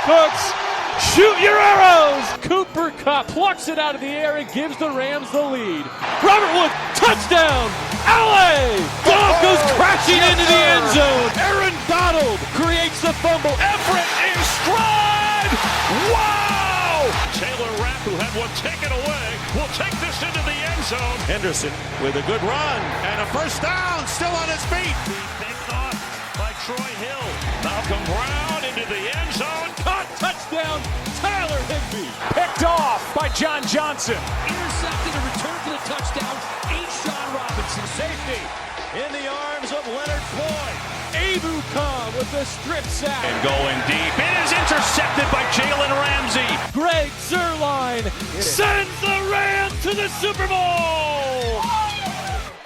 Cooks. Shoot your arrows! Cooper Kupp plucks it out of the air and gives the Rams the lead. Robert Woods, touchdown! LA! Goff goes crashing into the end zone. Aaron Donald creates the fumble. Everett in stride! Wow! Taylor Rapp, who had one taken away, will take this into the end zone. Henderson with a good run and a first down, still on his feet. Picked off by Troy Hill. Malcolm Brown into the end zone. Caught, touchdown, Tyler Higbee. Picked off by John Johnson. Intercepted and returned for the touchdown. Sean Robinson, Safety in the arms of Leonard Floyd. Abu Khan with the strip sack. And going deep. It is intercepted by Jalen Ramsey. Greg Zuerlein sends the Rams to the Super Bowl.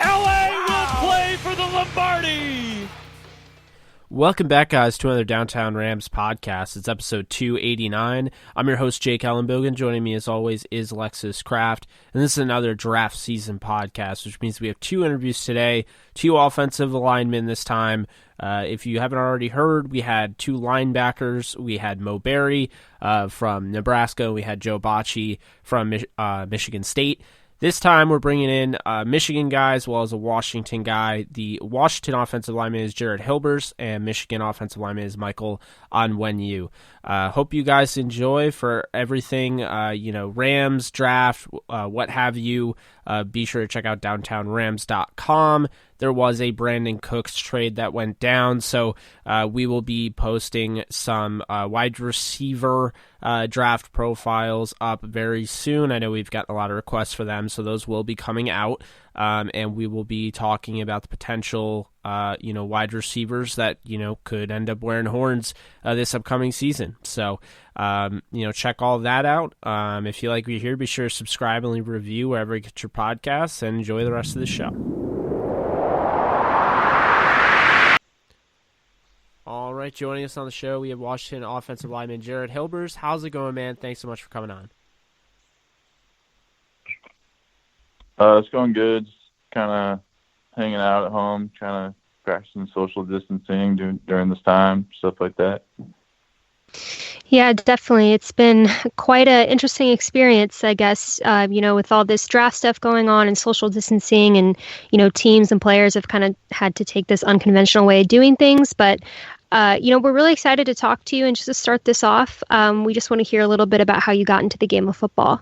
LA will play for the Lombardi. Welcome back, guys, to another Downtown Rams podcast. It's episode 289. I'm your host, Jake Ellenbogen. Joining me, as always, is Alexis Kraft. And this is another draft season podcast, which means we have two interviews today, two offensive linemen this time. If you haven't already heard, we had two linebackers. We had Mo Berry from Nebraska. We had Joe Bocci from Michigan State. This time, we're bringing in a Michigan guy as well as a Washington guy. The Washington offensive lineman is Jared Hilbers, and Michigan offensive lineman is Michael Onwenu. Hope you guys enjoy for everything, Rams, draft, what have you. Be sure to check out downtownrams.com. There was a Brandon Cooks trade that went down, so we will be posting some wide receiver draft profiles up very soon. I know we've gotten a lot of requests for them, so those will be coming out, and we will be talking about the potential wide receivers that could end up wearing horns this upcoming season. So check all that out. If you like what you hear, be sure to subscribe and leave a review wherever you get your podcasts, and enjoy the rest of the show. All right, joining us on the show, we have Washington offensive lineman Jared Hilbers. How's it going, man? Thanks so much for coming on. It's going good. Just kind of hanging out at home, kind of practicing social distancing during this time, stuff like that. Yeah, definitely. It's been quite an interesting experience, I guess, with all this draft stuff going on and social distancing and, teams and players have kind of had to take this unconventional way of doing things. But, we're really excited to talk to you. And just to start this off, we just want to hear a little bit about how you got into the game of football.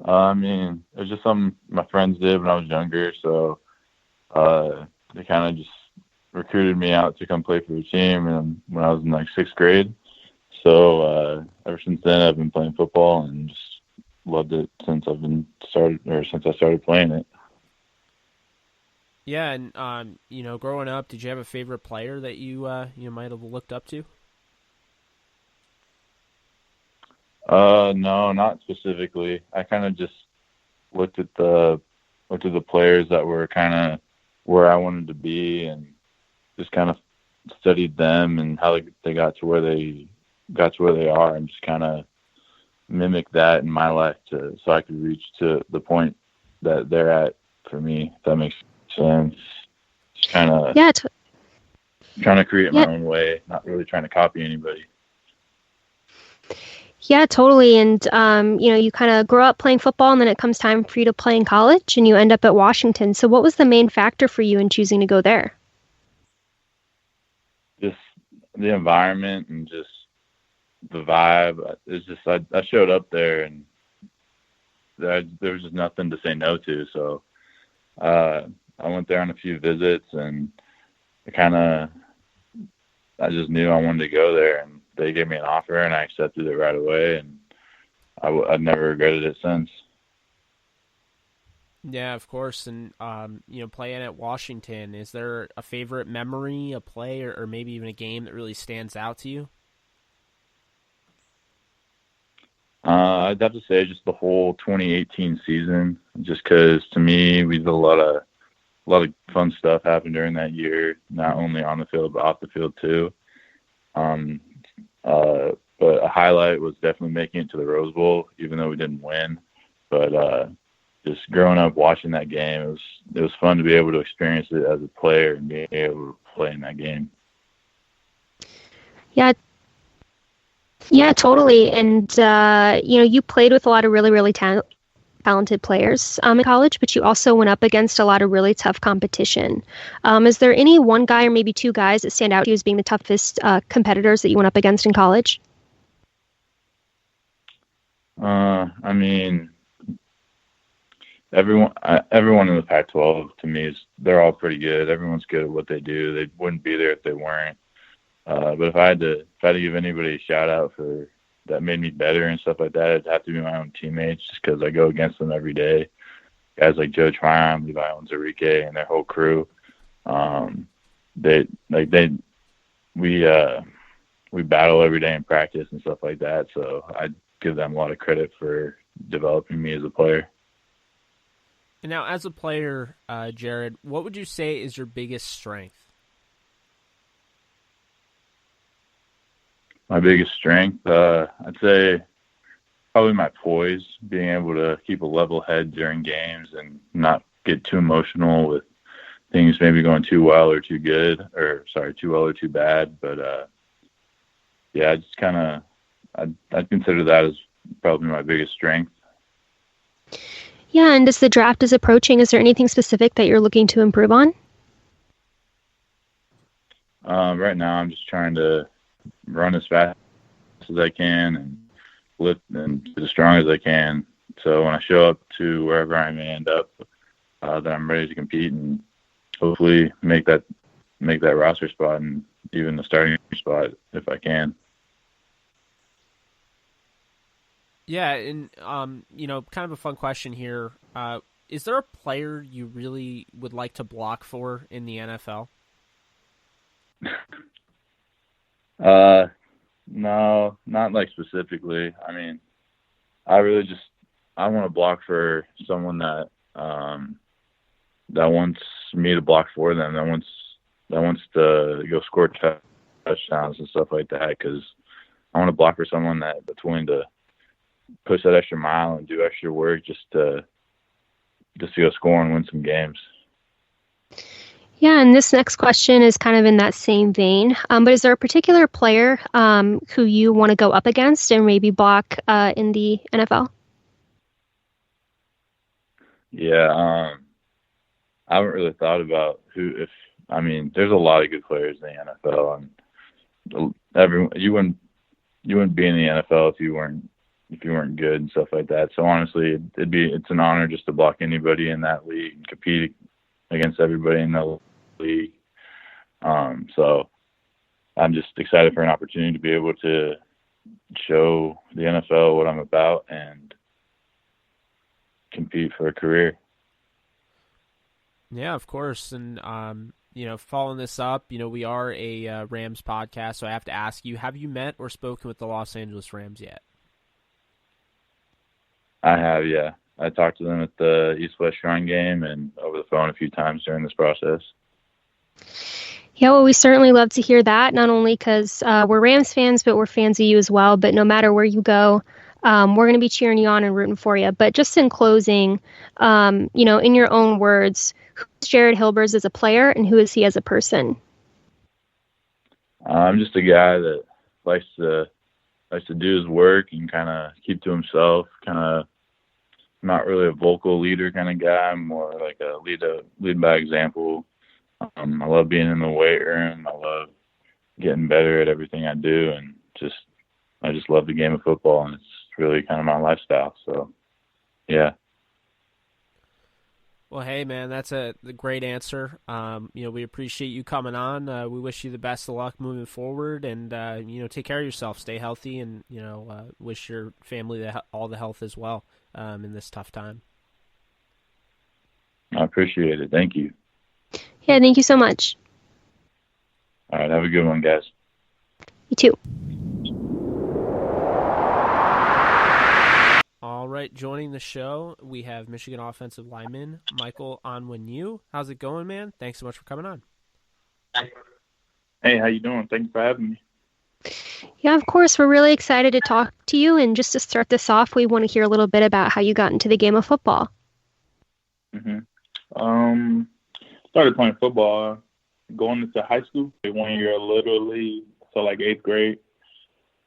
It was just something my friends did when I was younger. So they kind of just recruited me out to come play for the team and when I was in sixth grade. So ever since then I've been playing football and just loved it since I started playing it. Yeah, and growing up, did you have a favorite player that you might have looked up to? No, not specifically. I kind of just looked at the players that were kind of where I wanted to be and just kind of studied them and how they got to where they are and just kind of mimic that in my life so I could reach to the point that they're at for me, if that makes sense. Just kind of trying to create my own way, not really trying to copy anybody. Yeah, totally. And, you kind of grow up playing football and then it comes time for you to play in college and you end up at Washington. So what was the main factor for you in choosing to go there? Just the environment and just the vibe. It's just, I showed up there and there was just nothing to say no to. So I went there on a few visits and I just knew I wanted to go there and they gave me an offer and I accepted it right away and I've never regretted it since. Yeah, of course. And, playing at Washington, is there a favorite memory, a play, or maybe even a game that really stands out to you? I'd have to say just the whole 2018 season, just because to me, we did a lot of fun stuff happened during that year, not only on the field, but off the field too. But a highlight was definitely making it to the Rose Bowl, even though we didn't win. But just growing up watching that game, it was fun to be able to experience it as a player and being able to play in that game. Yeah, yeah, totally. And, you played with a lot of really, really talented players in college, but you also went up against a lot of really tough competition. Is there any one guy or maybe two guys that stand out to you as being the toughest competitors that you went up against in college? I mean, everyone in the Pac-12 to me they're all pretty good. Everyone's good at what they do. They wouldn't be there if they weren't. But if I had to give anybody a shout out for that made me better and stuff like that, it'd have to be my own teammates, just because I go against them every day. Guys like Joe Tryon, Levi Onwenu, and their whole crew. We battle every day in practice and stuff like that. So I give them a lot of credit for developing me as a player. And now, as a player, Jared, what would you say is your biggest strength? My biggest strength, I'd say probably my poise, being able to keep a level head during games and not get too emotional with things maybe going too well or too well or too bad. But, yeah, I just I'd consider that as probably my biggest strength. Yeah, and as the draft is approaching, is there anything specific that you're looking to improve on? Right now I'm just trying to run as fast as I can and lift and get as strong as I can. So when I show up to wherever I may end up, that I'm ready to compete and hopefully make that roster spot and even the starting spot if I can. Yeah, and kind of a fun question here. Is there a player you really would like to block for in the NFL? No, not like specifically. I mean, I want to block for someone that wants me to block for them, that wants to go score touchdowns and stuff like that, because I want to block for someone that's willing to push that extra mile and do extra work just to go score and win some games. Yeah, and this next question is kind of in that same vein. But is there a particular player who you want to go up against and maybe block in the NFL? Yeah, I haven't really thought about there's a lot of good players in the NFL, and you wouldn't be in the NFL if you weren't good and stuff like that. So honestly, it's an honor just to block anybody in that league and compete against everybody in the league. So I'm just excited for an opportunity to be able to show the NFL what I'm about and compete for a career. Yeah, of course. And, following this up, we are a Rams podcast, so I have to ask you, have you met or spoken with the Los Angeles Rams yet? I have, yeah. I talked to them at the East-West Shrine game and over the phone a few times during this process. Yeah, well, we certainly love to hear that, not only because we're Rams fans, but we're fans of you as well. But no matter where you go, we're going to be cheering you on and rooting for you. But just in closing, in your own words, who's Jared Hilbers as a player and who is he as a person? I'm just a guy that likes to do his work and kind of keep to himself, kind of not really a vocal leader kind of guy. I'm more like a lead by example. I love being in the weight room. I love getting better at everything I do, and I just love the game of football, and it's really kind of my lifestyle. So, yeah. Well, hey, man, that's a great answer. We appreciate you coming on. We wish you the best of luck moving forward, and take care of yourself, stay healthy, and wish your family all the health as well in this tough time. I appreciate it. Thank you. Yeah, thank you so much. All right, have a good one, guys. You too. All right, joining the show, we have Michigan offensive lineman Michael Onwenu. How's it going, man? Thanks so much for coming on. Hey, how you doing? Thank you for having me. Yeah, of course. We're really excited to talk to you. And just to start this off, we want to hear a little bit about how you got into the game of football. Started playing football going into high school. 1 year Little League, so like 8th grade.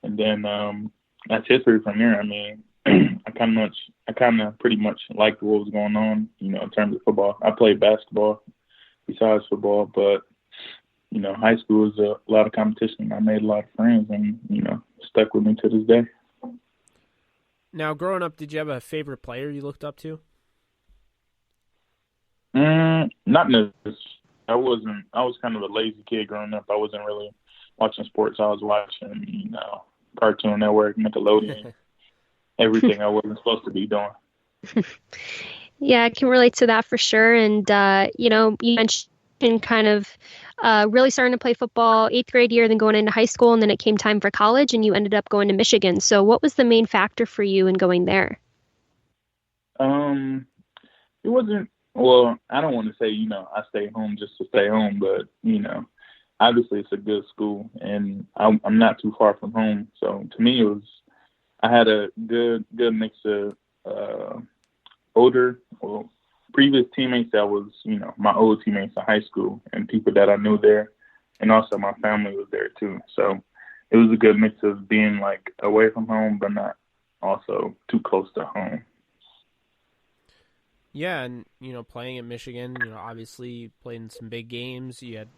And then that's history from there. I mean, I kind of pretty much liked what was going on, in terms of football. I played basketball besides football, but high school was a lot of competition. I made a lot of friends, and stuck with me to this day. Now, growing up, did you have a favorite player you looked up to? Not necessarily. I was kind of a lazy kid growing up. I wasn't really watching sports. I was watching, Cartoon Network, Nickelodeon, everything I wasn't supposed to be doing. Yeah, I can relate to that for sure. And, you mentioned kind of really starting to play football 8th grade year, then going into high school, and then it came time for college, and you ended up going to Michigan. So what was the main factor for you in going there? It wasn't, well, I don't want to say, I stayed home just to stay home, but, obviously it's a good school, and I'm not too far from home. So to me, I had a good mix of previous teammates that was, my old teammates in high school and people that I knew there, and also my family was there too. So it was a good mix of being like away from home, but not also too close to home. Yeah, and playing at Michigan, obviously played in some big games. You had,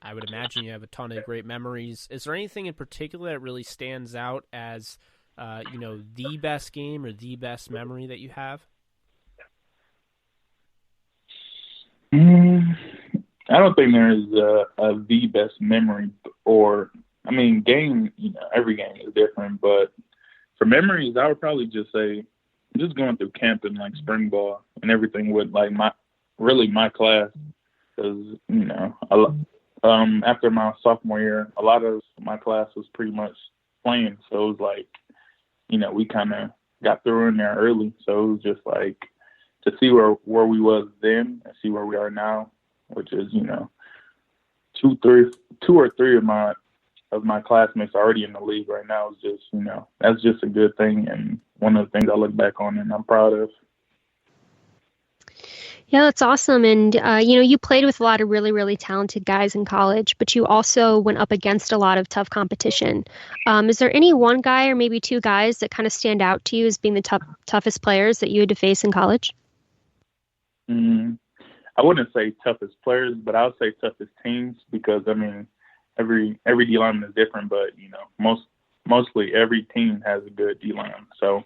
I would imagine, you have a ton of great memories. Is there anything in particular that really stands out as, the best game or the best memory that you have? I don't think there's the best memory, game. Every game is different, but for memories, I would probably just say, just going through camp and like spring ball and everything with like my class, because after my sophomore year, a lot of my class was pretty much playing, so it was like we kind of got through in there early, so it was just like to see where we was then and see where we are now, which is two or three of my classmates are already in the league right now. Is just that's just a good thing, and one of the things I look back on and I'm proud of. Yeah, that's awesome. And, you played with a lot of really, really talented guys in college, but you also went up against a lot of tough competition. Is there any one guy or maybe two guys that kind of stand out to you as being the toughest players that you had to face in college? I wouldn't say toughest players, but I would say toughest teams, because, every D lineman is different, but, mostly every team has a good D line. So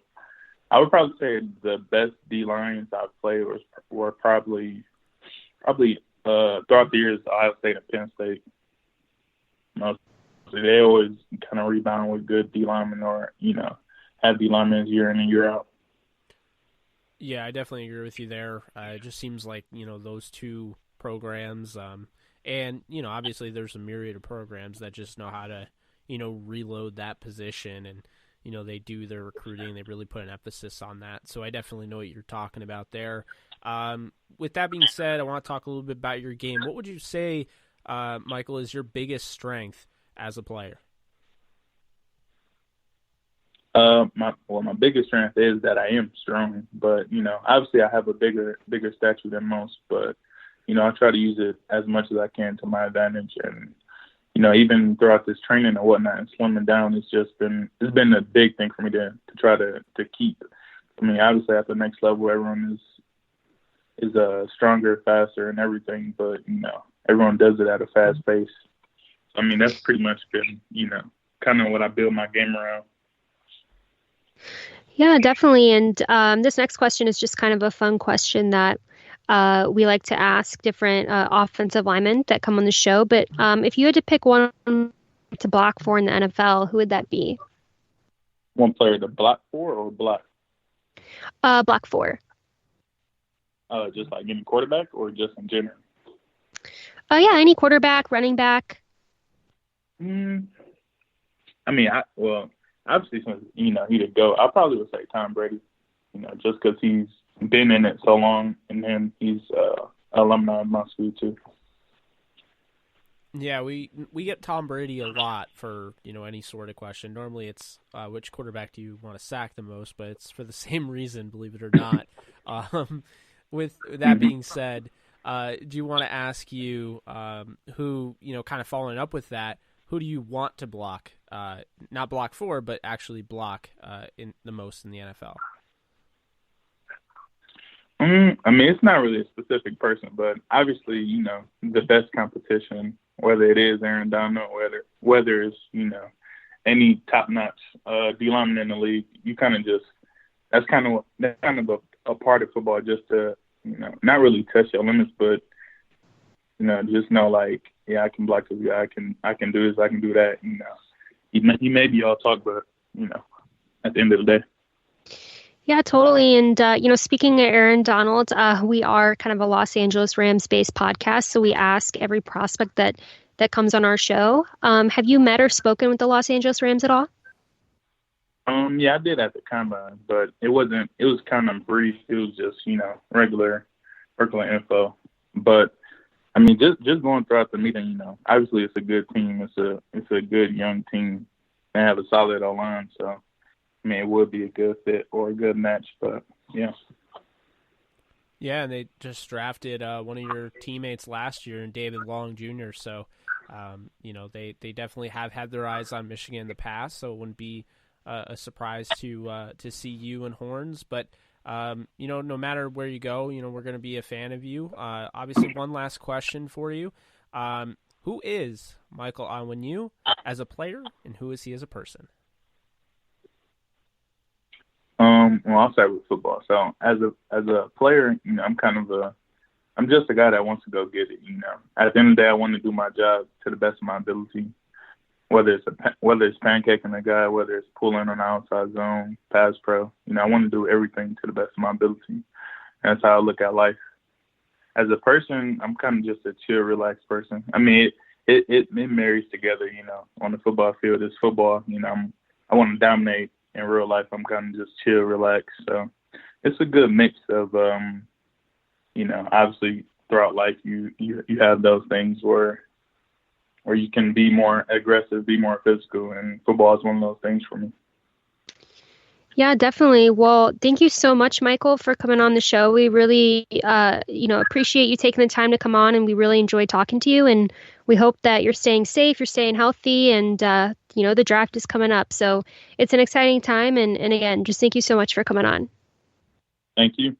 I would probably say the best D lines I've played were probably throughout the years, Ohio State and Penn State. They always kind of rebound with good D linemen, or have D linemen year in and year out. Yeah, I definitely agree with you there. It just seems like those two programs, and obviously there's a myriad of programs that just know how to reload that position, and they do their recruiting. They really put an emphasis on that. So I definitely know what you're talking about there. With that being said, I want to talk a little bit about your game. What would you say, Michael, is your biggest strength as a player? My biggest strength is that I am strong, but obviously I have a bigger stature than most, but I try to use it as much as I can to my advantage. And even throughout this training and whatnot and slimming down, it's been a big thing for me to try to keep. Obviously at the next level, everyone is stronger, faster, and everything, but everyone does it at a fast pace. That's pretty much been kind of what I build my game around. Yeah, definitely. And this next question is just kind of a fun question that we like to ask different offensive linemen that come on the show. But if you had to pick one to block for in the NFL, who would that be? One player to block for or block? Block for. Just like any quarterback or just in general? Yeah, any quarterback, running back. Obviously, since he did go, I probably would say Tom Brady. Just because he's been in it so long, and then he's alumni of my school too. Yeah, we get Tom Brady a lot for any sort of question. Normally, it's which quarterback do you want to sack the most, but it's for the same reason, believe it or not. With that being said, do you want to ask you who kind of following up with that? who do you want to block? Not block for, but actually block in the most in the NFL. I mean, it's not really a specific person, but obviously, you know, the best competition, whether it is Aaron Donald, whether it's, you know, any top-notch D lineman in the league, you kind of just that's kind of a part of football, just to, you know, not really test your limits, but, you know, just know, like, yeah, I can block this guy, I can do this, I can do that. You know, he may be all talk, but, you know, at the end of the day. Yeah, totally. And, you know, speaking of Aaron Donald, we are kind of a Los Angeles Rams-based podcast, so we ask every prospect that comes on our show. Have you met or spoken with the Los Angeles Rams at all? Yeah, I did at the combine, but it was kind of brief. It was just, you know, regular info. But I mean, just going throughout the meeting, you know, obviously it's a good team. It's a good young team. They have a solid O-line, so I mean, it would be a good fit or a good match, but yeah. Yeah, and they just drafted one of your teammates last year, in David Long Jr., so, you know, they definitely have had their eyes on Michigan in the past, so it wouldn't be a surprise to see you in Horns. But, you know, no matter where you go, you know, we're going to be a fan of you. Obviously, one last question for you. Who is Michael Onwenu as a player, and who is he as a person? Well, I'll start with football. So as a player, you know, I'm just a guy that wants to go get it. You know, at the end of the day, I want to do my job to the best of my ability. Whether it's pancaking a guy, whether it's pulling on the outside zone, pass pro. You know, I want to do everything to the best of my ability. That's how I look at life. As a person, I'm kind of just a chill, relaxed person. I mean, it marries together. You know, on the football field, it's football. You know, I want to dominate. In real life, I'm kind of just chill, relaxed. So it's a good mix of, you know, obviously throughout life you have those things where you can be more aggressive, be more physical, and football is one of those things for me. Yeah, definitely. Well, thank you so much, Michael, for coming on the show. We really, you know, appreciate you taking the time to come on, and we really enjoyed talking to you. And we hope that you're staying safe, you're staying healthy, and, you know, the draft is coming up. So it's an exciting time. And again, just thank you so much for coming on. Thank you.